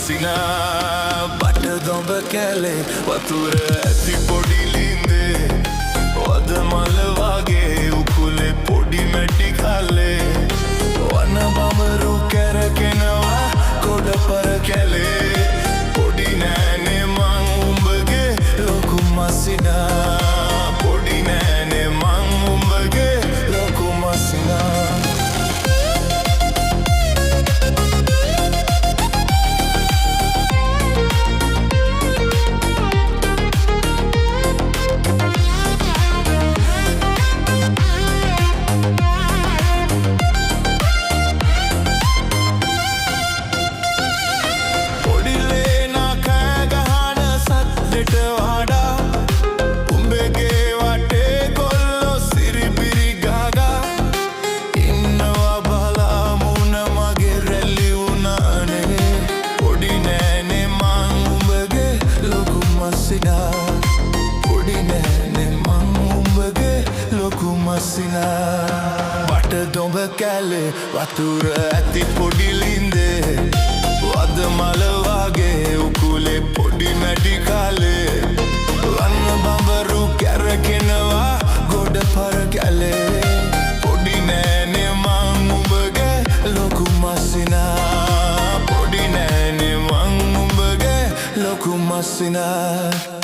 මසිනා බට දොඹ කැලේ වතුර ඇති පොඩි ලින්දේ වද මල වගේ උකුලේ පොඩි මැටි කල්ලේ වන බඹරු කැරකෙනවා ගොඩ පර කැලේ පොඩි නෑනේ මං උඹගේ ලොකු මසිනා පොඩි නෑනේ මං උඹගේ ලොකු මසිනා බට දොඹ කැලේ වතුර ඇති පොඩි ලින්දේ වද මල වගේ උකුලේ පොඩි මැටි කාලේ වන්න බඹරු කැරකෙනවා ගොඩ පර කැලේ පොඩි නෑනේ මං උඹගේ ලොකු මසිනා පොඩි නෑනේ මං උඹගේ ලොකු මසිනා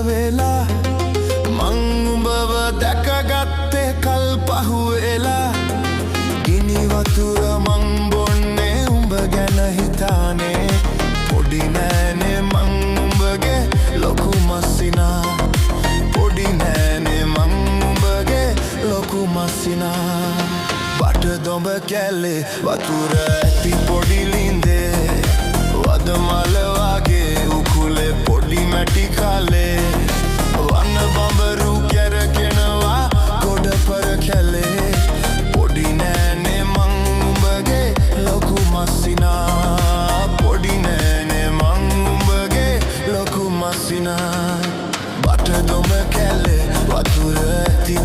වෙලා මං උඹව දැකගත්තේ කල් පහුවෙලා ගිනි වතුර මං බොන්නේ උඹ ගැන හිතානේ පොඩි නෑනේ මං උඹගේ ලොකු මසිනා පොඩි නෑනේ මං උඹගේ ලොකු මසිනා බට දොඹ කැලේ වතුර ඇති පොඩි ලින්දේ වද මල වගේ උකුලේ පොඩි මැටි කාලේ වන්න බඹරු කැරකෙනවා ගොඩ පර කැලේ පොඩි නෑනේ මං උඹගේ ලොකු මසිනා පොඩි නෑනේ මං උඹගේ ලොකු මසිනා බට දොඹ කැලේ වතුර ඇති